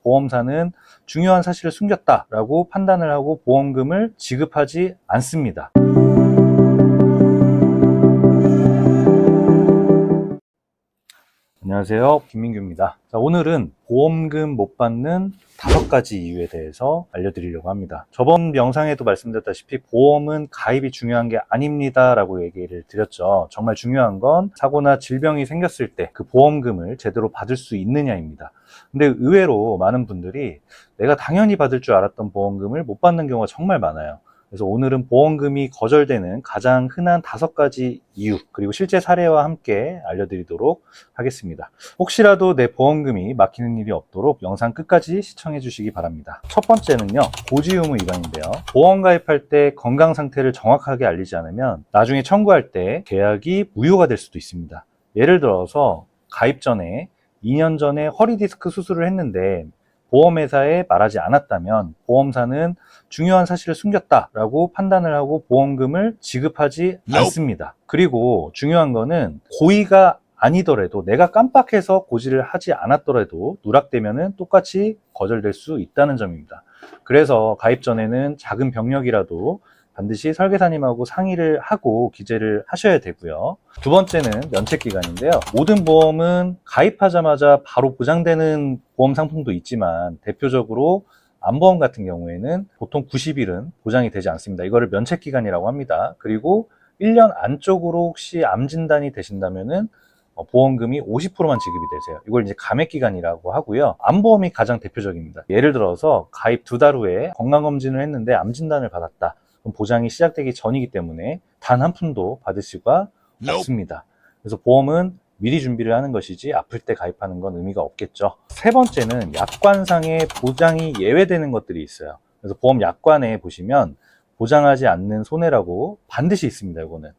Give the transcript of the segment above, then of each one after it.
보험사는 중요한 사실을 숨겼다라고 판단을 하고 보험금을 지급하지 않습니다. 안녕하세요, 김민규입니다. 자, 오늘은 보험금 못 받는 5가지 이유에 대해서 알려드리려고 합니다. 저번 영상에도 말씀드렸다시피 보험은 가입이 중요한 게 아닙니다 라고 얘기를 드렸죠. 정말 중요한 건 사고나 질병이 생겼을 때 그 보험금을 제대로 받을 수 있느냐입니다. 근데 의외로 많은 분들이 내가 당연히 받을 줄 알았던 보험금을 못 받는 경우가 정말 많아요. 그래서 오늘은 보험금이 거절되는 가장 흔한 5가지 이유, 그리고 실제 사례와 함께 알려드리도록 하겠습니다. 혹시라도 내 보험금이 막히는 일이 없도록 영상 끝까지 시청해 주시기 바랍니다. 첫 번째는요, 고지 의무 위반인데요. 보험 가입할 때 건강 상태를 정확하게 알리지 않으면 나중에 청구할 때 계약이 무효가 될 수도 있습니다. 예를 들어서 가입 전에 2년 전에 허리 디스크 수술을 했는데 보험회사에 말하지 않았다면 보험사는 중요한 사실을 숨겼다라고 판단을 하고 보험금을 지급하지 않습니다. 그리고 중요한 거는 고의가 아니더라도 내가 깜빡해서 고지를 하지 않았더라도 누락되면은 똑같이 거절될 수 있다는 점입니다. 그래서 가입 전에는 작은 병력이라도 반드시 설계사님하고 상의를 하고 기재를 하셔야 되고요. 두 번째는 면책기간인데요. 모든 보험은 가입하자마자 바로 보장되는 보험 상품도 있지만 대표적으로 암보험 같은 경우에는 보통 90일은 보장이 되지 않습니다. 이거를 면책기간이라고 합니다. 그리고 1년 안쪽으로 혹시 암 진단이 되신다면은 보험금이 50%만 지급이 되세요. 이걸 이제 감액기간이라고 하고요. 암보험이 가장 대표적입니다. 예를 들어서 가입 2달 후에 건강검진을 했는데 암 진단을 받았다. 그럼 보장이 시작되기 전이기 때문에 단 한 푼도 받을 수가 없습니다. 그래서 보험은 미리 준비를 하는 것이지 아플 때 가입하는 건 의미가 없겠죠. 세 번째는 약관상의 보장이 예외되는 것들이 있어요. 그래서 보험 약관에 보시면 보장하지 않는 손해라고 반드시 있습니다. 이거는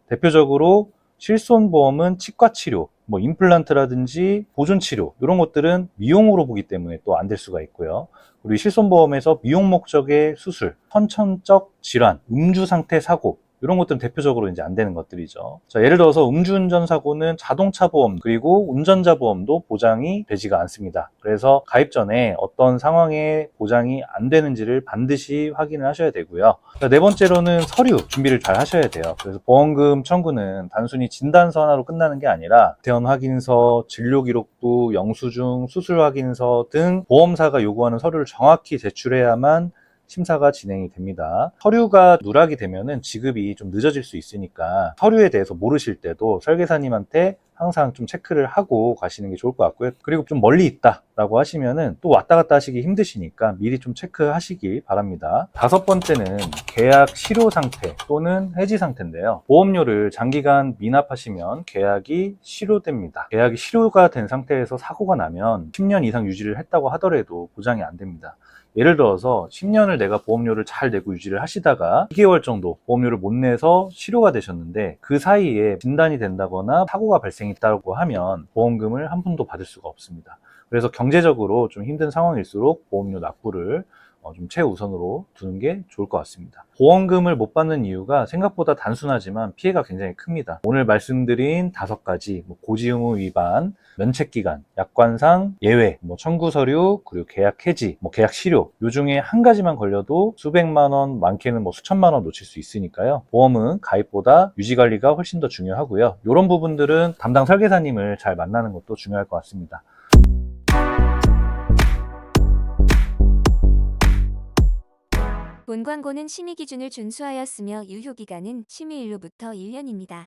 대표적으로 실손보험은 치과치료, 뭐 임플란트라든지 보존치료 이런 것들은 미용으로 보기 때문에 또 안 될 수가 있고요. 우리 실손보험에서 미용 목적의 수술, 선천적 질환, 음주상태 사고 이런 것들은 대표적으로 이제 안 되는 것들이죠. 자, 예를 들어서 음주운전 사고는 자동차 보험 그리고 운전자 보험도 보장이 되지가 않습니다. 그래서 가입 전에 어떤 상황에 보장이 안 되는지를 반드시 확인을 하셔야 되고요. 자, 네 번째로는 서류 준비를 잘 하셔야 돼요. 그래서 보험금 청구는 단순히 진단서 하나로 끝나는 게 아니라 대원 확인서, 진료 기록부, 영수증, 수술 확인서 등 보험사가 요구하는 서류를 정확히 제출해야만 심사가 진행이 됩니다. 서류가 누락이 되면은 지급이 좀 늦어질 수 있으니까 서류에 대해서 모르실 때도 설계사님한테 항상 좀 체크를 하고 가시는 게 좋을 것 같고요. 그리고 좀 멀리 있다라고 하시면은 또 왔다 갔다 하시기 힘드시니까 미리 좀 체크하시기 바랍니다. 5번째는 계약 실효 상태 또는 해지 상태인데요. 보험료를 장기간 미납하시면 계약이 실효됩니다. 계약이 실효가 된 상태에서 사고가 나면 10년 이상 유지를 했다고 하더라도 보장이 안 됩니다. 예를 들어서 10년을 내가 보험료를 잘 내고 유지를 하시다가 2개월 정도 보험료를 못 내서 실효가 되셨는데 그 사이에 진단이 된다거나 사고가 발생했다고 하면 보험금을 한 푼도 받을 수가 없습니다. 그래서 경제적으로 좀 힘든 상황일수록 보험료 납부를 좀 최우선으로 두는 게 좋을 것 같습니다. 보험금을 못 받는 이유가 생각보다 단순하지만 피해가 굉장히 큽니다. 오늘 말씀드린 5가지 고지 의무 위반, 면책기간, 약관상 예외, 청구 서류, 그리고 계약 해지, 계약 실효 요 중에 한 가지만 걸려도 수백만 원, 많게는 수천만 원 놓칠 수 있으니까요. 보험은 가입보다 유지관리가 훨씬 더 중요하고요. 이런 부분들은 담당 설계사님을 잘 만나는 것도 중요할 것 같습니다. 본 광고는 심의 기준을 준수하였으며 유효기간은 심의일로부터 1년입니다.